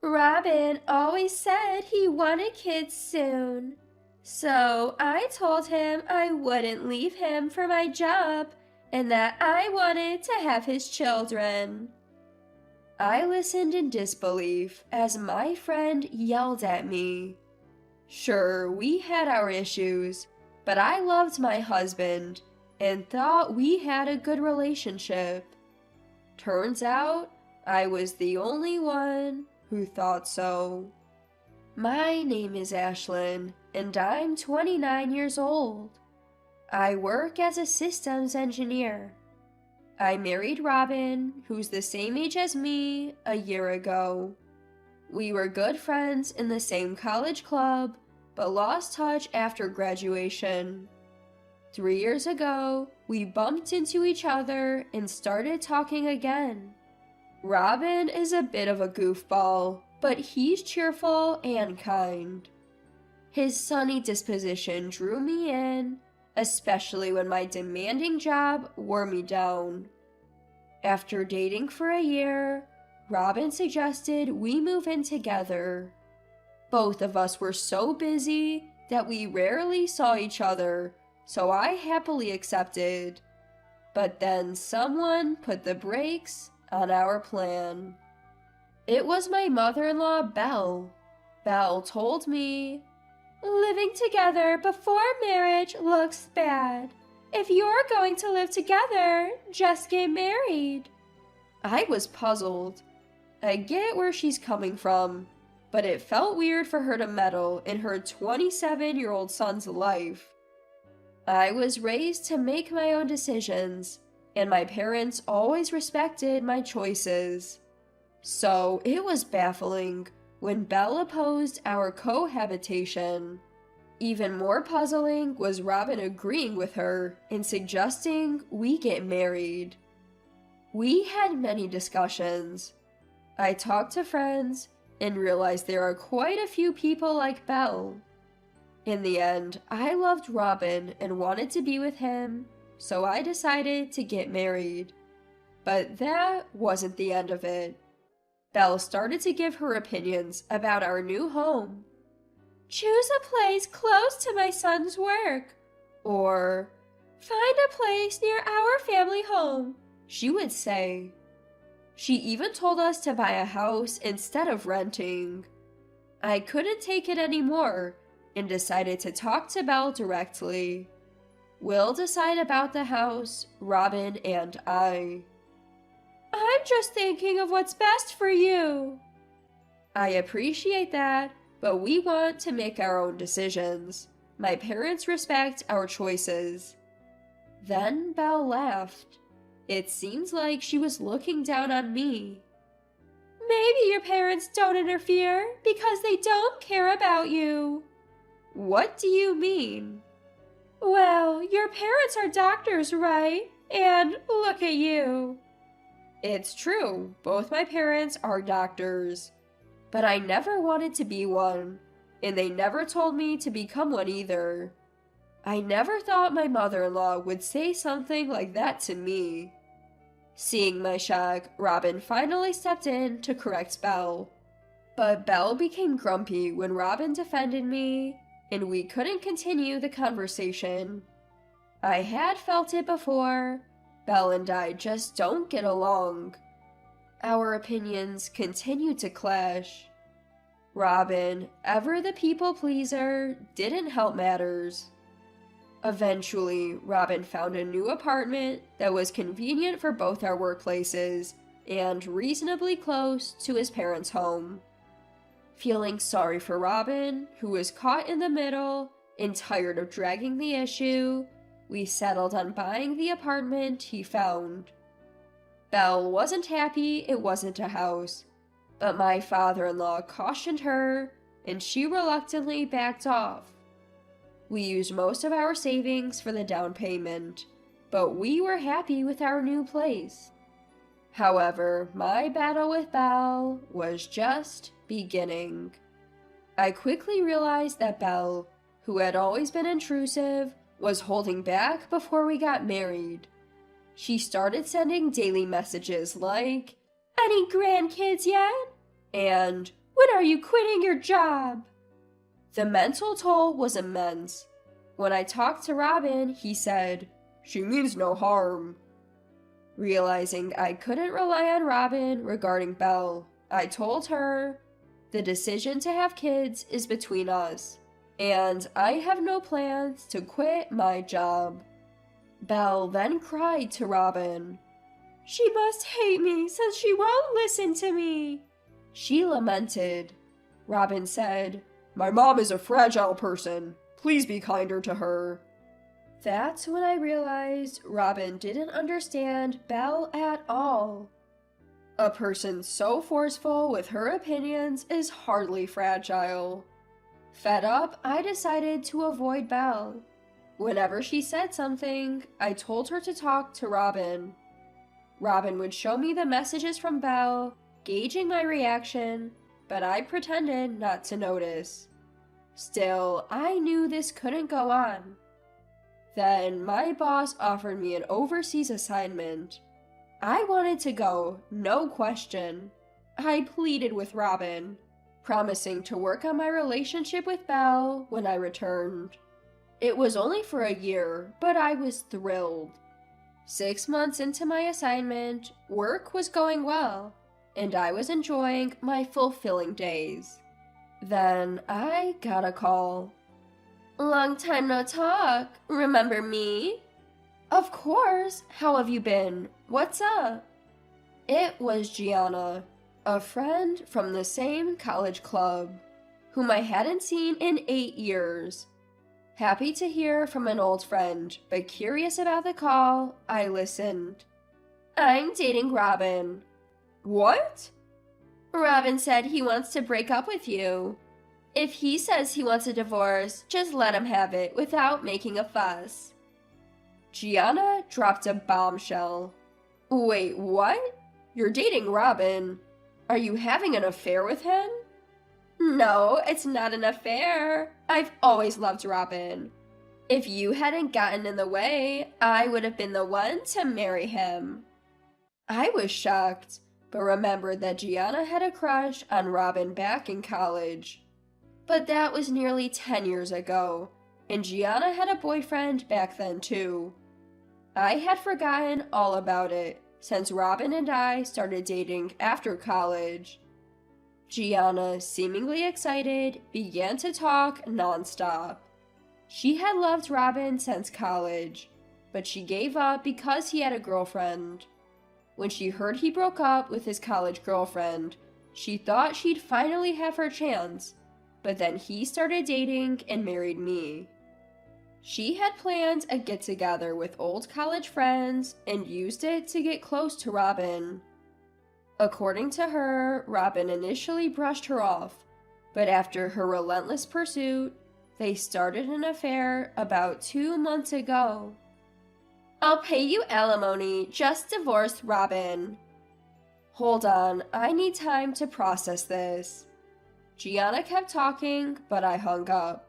Robin always said he wanted kids soon. So I told him I wouldn't leave him for my job and that I wanted to have his children. I listened in disbelief as my friend yelled at me. Sure, we had our issues, but I loved my husband and thought we had a good relationship. Turns out I was the only one who thought so. My name is Ashlyn, and I'm 29 years old. I work as a systems engineer. I married Robin, who's the same age as me, a year ago. We were good friends in the same college club, but lost touch after graduation. 3 years ago, we bumped into each other and started talking again. Robin is a bit of a goofball, but he's cheerful and kind. His sunny disposition drew me in, especially when my demanding job wore me down. After dating for a year, Robin suggested we move in together. Both of us were so busy that we rarely saw each other, so I happily accepted. But then someone put the brakes on our plan. It was my mother-in-law, Belle. Belle told me, "Living together before marriage looks bad. If you're going to live together, just get married." I was puzzled. I get where she's coming from, but it felt weird for her to meddle in her 27-year-old son's life. I was raised to make my own decisions, and my parents always respected my choices. So it was baffling when Belle opposed our cohabitation. Even more puzzling was Robin agreeing with her and suggesting we get married. We had many discussions. I talked to friends and realized there are quite a few people like Belle. In the end, I loved Robin and wanted to be with him, so I decided to get married. But that wasn't the end of it. Belle started to give her opinions about our new home. "Choose a place close to my son's work," or "Find a place near our family home," she would say. She even told us to buy a house instead of renting. I couldn't take it anymore and decided to talk to Belle directly. We'll decide about the house, Robin and I. "I'm just thinking of what's best for you." I appreciate that, but we want to make our own decisions. My parents respect our choices. Then Belle laughed. It seems like she was looking down on me. "Maybe your parents don't interfere because they don't care about you." What do you mean? "Well, your parents are doctors, right? And look at you." It's true, both my parents are doctors. But I never wanted to be one, and they never told me to become one either. I never thought my mother-in-law would say something like that to me. Seeing my shock, Robin finally stepped in to correct Belle. But Belle became grumpy when Robin defended me, and we couldn't continue the conversation. I had felt it before. Belle and I just don't get along. Our opinions continue to clash. Robin, ever the people pleaser, didn't help matters. Eventually, Robin found a new apartment that was convenient for both our workplaces and reasonably close to his parents' home. Feeling sorry for Robin, who was caught in the middle and tired of dragging the issue, we settled on buying the apartment he found. Belle wasn't happy it wasn't a house, but my father-in-law cautioned her, and she reluctantly backed off. We used most of our savings for the down payment, but we were happy with our new place. However, my battle with Belle was just beginning. I quickly realized that Belle, who had always been intrusive, was holding back before we got married. She started sending daily messages like, "Any grandkids yet?" and are you quitting your job? The mental toll was immense. When I talked to Robin, he said, "She means no harm." Realizing I couldn't rely on Robin regarding Belle, I told her, "The decision to have kids is between us, and I have no plans to quit my job." Belle then cried to Robin, "She must hate me since she won't listen to me." She lamented. Robin said, "My mom is a fragile person. Please be kinder to her." That's when I realized Robin didn't understand Belle at all. A person so forceful with her opinions is hardly fragile. Fed up, I decided to avoid Belle. Whenever she said something, I told her to talk to Robin. Robin would show me the messages from Belle, gauging my reaction, but I pretended not to notice. Still, I knew this couldn't go on. Then my boss offered me an overseas assignment. I wanted to go, no question. I pleaded with Robin, promising to work on my relationship with Belle when I returned. It was only for a year, but I was thrilled. 6 months into my assignment, work was going well, and I was enjoying my fulfilling days. Then I got a call. "Long time no talk. Remember me?" "Of course. How have you been? What's up?" It was Gianna, a friend from the same college club, whom I hadn't seen in 8 years. Happy to hear from an old friend, but curious about the call, I listened. "I'm dating Robin." "What?" "Robin said he wants to break up with you. If he says he wants a divorce, just let him have it without making a fuss." Gianna dropped a bombshell. "Wait, what? You're dating Robin? Are you having an affair with him?" "No, it's not an affair. I've always loved Robin. If you hadn't gotten in the way, I would have been the one to marry him." I was shocked, but remembered that Gianna had a crush on Robin back in college. But that was nearly 10 years ago, and Gianna had a boyfriend back then too. I had forgotten all about it, since Robin and I started dating after college. Gianna, seemingly excited, began to talk nonstop. She had loved Robin since college, but she gave up because he had a girlfriend. When she heard he broke up with his college girlfriend, she thought she'd finally have her chance, but then he started dating and married me. She had planned a get-together with old college friends and used it to get close to Robin. According to her, Robin initially brushed her off, but after her relentless pursuit, they started an affair about 2 months ago. "I'll pay you alimony, just divorce Robin." Hold on, I need time to process this. Gianna kept talking, but I hung up.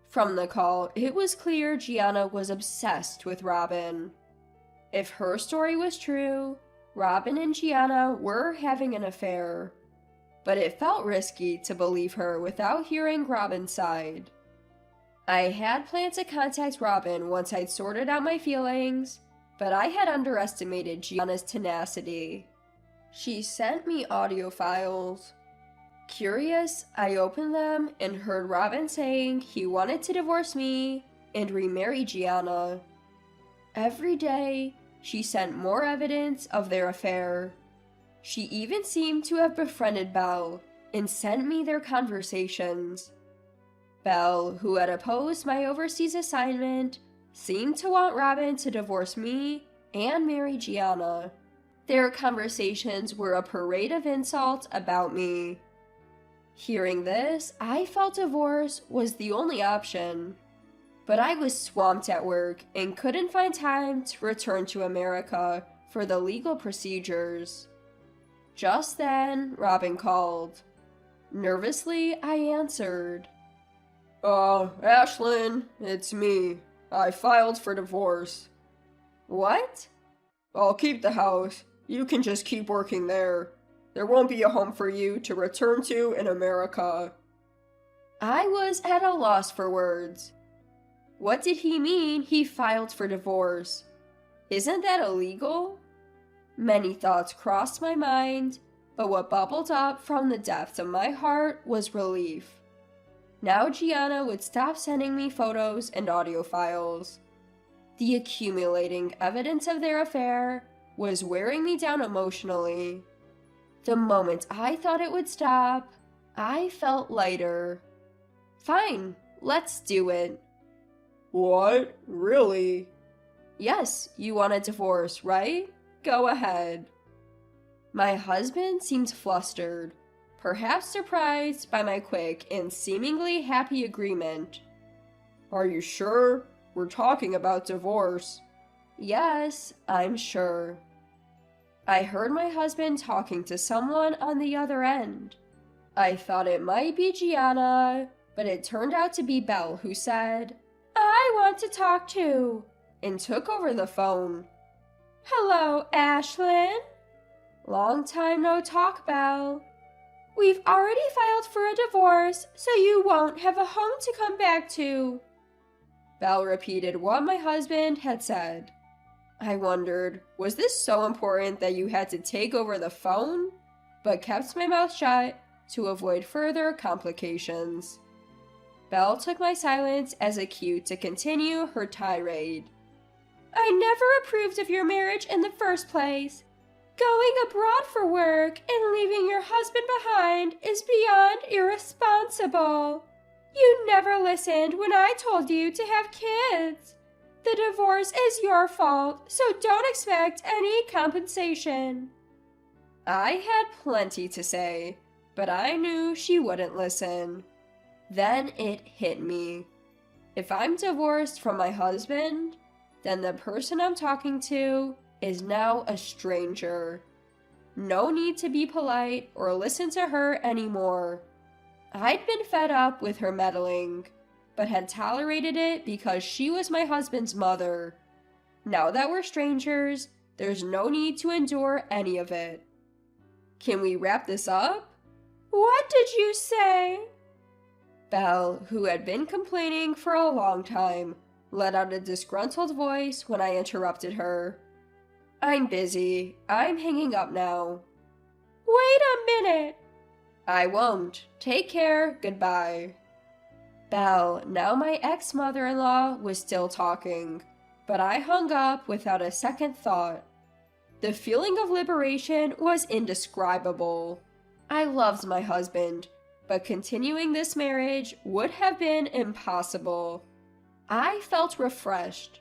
From the call, it was clear Gianna was obsessed with Robin. If her story was true, Robin and Gianna were having an affair, but it felt risky to believe her without hearing Robin's side. I had planned to contact Robin once I'd sorted out my feelings, but I had underestimated Gianna's tenacity. She sent me audio files. Curious, I opened them and heard Robin saying he wanted to divorce me and remarry Gianna. Every day, she sent more evidence of their affair. She even seemed to have befriended Belle and sent me their conversations. Belle, who had opposed my overseas assignment, seemed to want Robin to divorce me and marry Gianna. Their conversations were a parade of insults about me. Hearing this, I felt divorce was the only option. But I was swamped at work and couldn't find time to return to America for the legal procedures. Just then, Robin called. Nervously, I answered. Ashlyn, it's me. I filed for divorce." "What?" "I'll keep the house. You can just keep working there. There won't be a home for you to return to in America." I was at a loss for words. What did he mean he filed for divorce? Isn't that illegal? Many thoughts crossed my mind, but what bubbled up from the depths of my heart was relief. Now Gianna would stop sending me photos and audio files. The accumulating evidence of their affair was wearing me down emotionally. The moment I thought it would stop, I felt lighter. Fine, let's do it. "What? Really?" Yes, you want a divorce, right? Go ahead. My husband seemed flustered, perhaps surprised by my quick and seemingly happy agreement. "Are you sure? We're talking about divorce." Yes, I'm sure. I heard my husband talking to someone on the other end. I thought it might be Gianna, but it turned out to be Belle who said, "I want to talk too," and took over the phone. "Hello, Ashlyn." "Long time no talk, Belle." "We've already filed for a divorce, so you won't have a home to come back to." Belle repeated what my husband had said. I wondered, was this so important that you had to take over the phone? But kept my mouth shut to avoid further complications. Belle took my silence as a cue to continue her tirade. "I never approved of your marriage in the first place. Going abroad for work and leaving your husband behind is beyond irresponsible. You never listened when I told you to have kids. The divorce is your fault, so don't expect any compensation." I had plenty to say, but I knew she wouldn't listen. Then it hit me. If I'm divorced from my husband, then the person I'm talking to is now a stranger. No need to be polite or listen to her anymore. I'd been fed up with her meddling, but had tolerated it because she was my husband's mother. Now that we're strangers, there's no need to endure any of it. Can we wrap this up? What did you say? Belle, who had been complaining for a long time, let out a disgruntled voice when I interrupted her. I'm busy. I'm hanging up now. Wait a minute. I won't. Take care. Goodbye. Belle, now my ex-mother-in-law, was still talking, but I hung up without a second thought. The feeling of liberation was indescribable. I loved my husband, but continuing this marriage would have been impossible. I felt refreshed,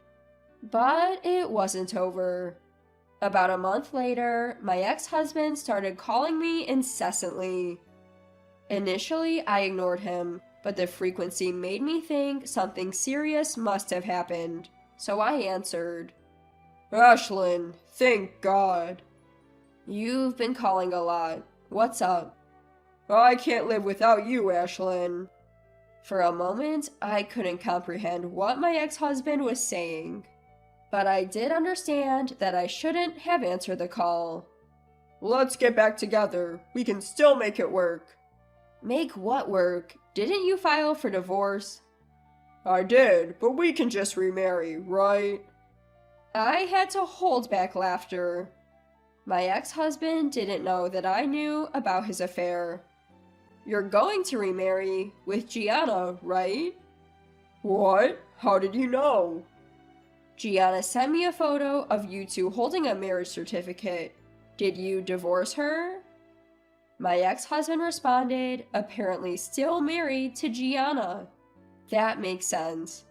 but it wasn't over. About a month later, my ex-husband started calling me incessantly. Initially, I ignored him, but the frequency made me think something serious must have happened, so I answered. Ashlyn, thank God. You've been calling a lot. What's up? I can't live without you, Ashlyn. For a moment, I couldn't comprehend what my ex-husband was saying, but I did understand that I shouldn't have answered the call. Let's get back together. We can still make it work. Make what work? Didn't you file for divorce? I did, but we can just remarry, right? I had to hold back laughter. My ex-husband didn't know that I knew about his affair. You're going to remarry with Gianna, right? What? How did you know? Gianna sent me a photo of you two holding a marriage certificate. Did you divorce her? My ex-husband responded, apparently still married to Gianna. That makes sense.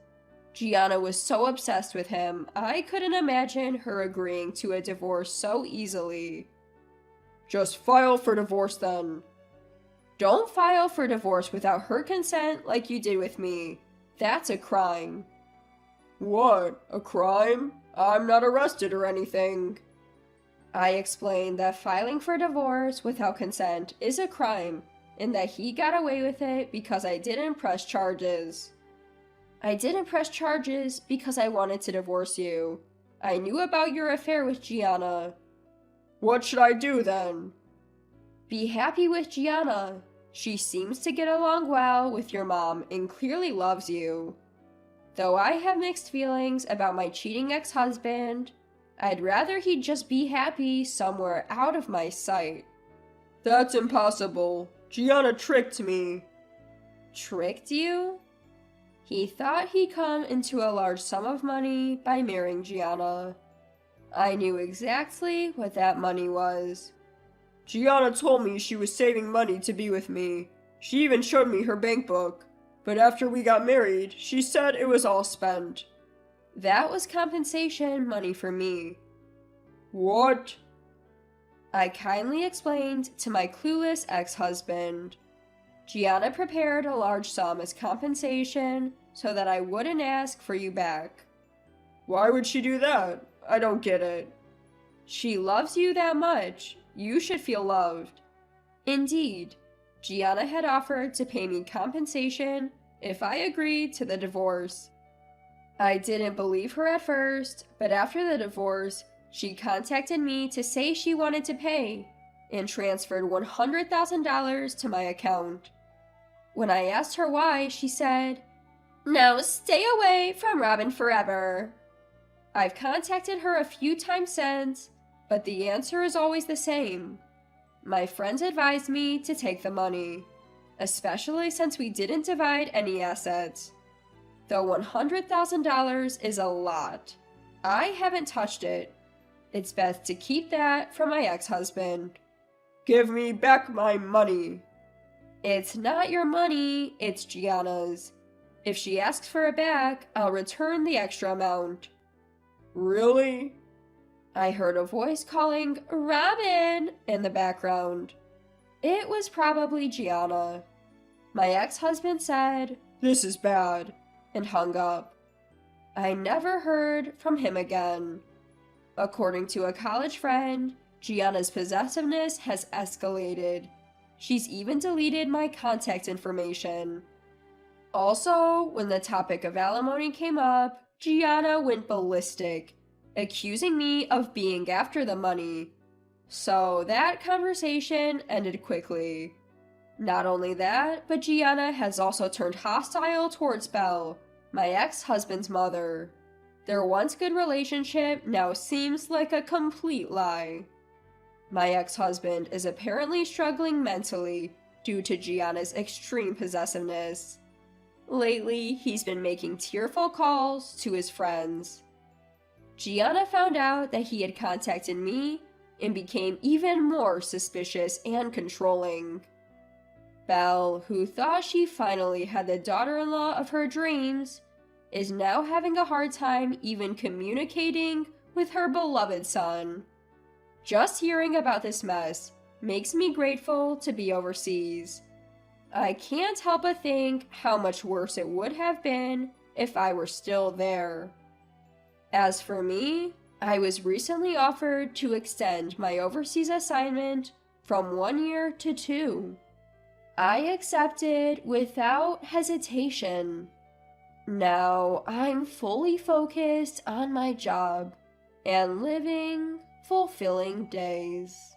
Gianna was so obsessed with him, I couldn't imagine her agreeing to a divorce so easily. Just file for divorce then. Don't file for divorce without her consent like you did with me. That's a crime. What? A crime? I'm not arrested or anything. I explained that filing for divorce without consent is a crime, and that he got away with it because I didn't press charges. I didn't press charges because I wanted to divorce you. I knew about your affair with Gianna. What should I do then? Be happy with Gianna. She seems to get along well with your mom and clearly loves you. Though I have mixed feelings about my cheating ex-husband, I'd rather he'd just be happy somewhere out of my sight. That's impossible. Gianna tricked me. Tricked you? He thought he'd come into a large sum of money by marrying Gianna. I knew exactly what that money was. Gianna told me she was saving money to be with me. She even showed me her bank book. But after we got married, she said it was all spent. That was compensation money for me. What? I kindly explained to my clueless ex-husband. Gianna prepared a large sum as compensation so that I wouldn't ask for you back. Why would she do that? I don't get it. She loves you that much. You should feel loved. Indeed, Gianna had offered to pay me compensation if I agreed to the divorce. I didn't believe her at first, but after the divorce, she contacted me to say she wanted to pay and transferred $100,000 to my account. When I asked her why, she said, "Now stay away from Robin forever." I've contacted her a few times since, but the answer is always the same. My friends advised me to take the money, especially since we didn't divide any assets. Though $100,000 is a lot, I haven't touched it. It's best to keep that from my ex-husband. Give me back my money. It's not your money, it's Gianna's. If she asks for it back, I'll return the extra amount. Really? I heard a voice calling, "Robin," in the background. It was probably Gianna. My ex-husband said, "This is bad," and hung up. I never heard from him again. According to a college friend, Gianna's possessiveness has escalated. She's even deleted my contact information. Also, when the topic of alimony came up, Gianna went ballistic, accusing me of being after the money. So that conversation ended quickly. Not only that, but Gianna has also turned hostile towards Belle, my ex-husband's mother. Their once good relationship now seems like a complete lie. My ex-husband is apparently struggling mentally due to Gianna's extreme possessiveness. Lately, he's been making tearful calls to his friends. Gianna found out that he had contacted me and became even more suspicious and controlling. Belle, who thought she finally had the daughter-in-law of her dreams, is now having a hard time even communicating with her beloved son. Just hearing about this mess makes me grateful to be overseas. I can't help but think how much worse it would have been if I were still there. As for me, I was recently offered to extend my overseas assignment from 1 year to 2. I accepted without hesitation. Now I'm fully focused on my job and living fulfilling days.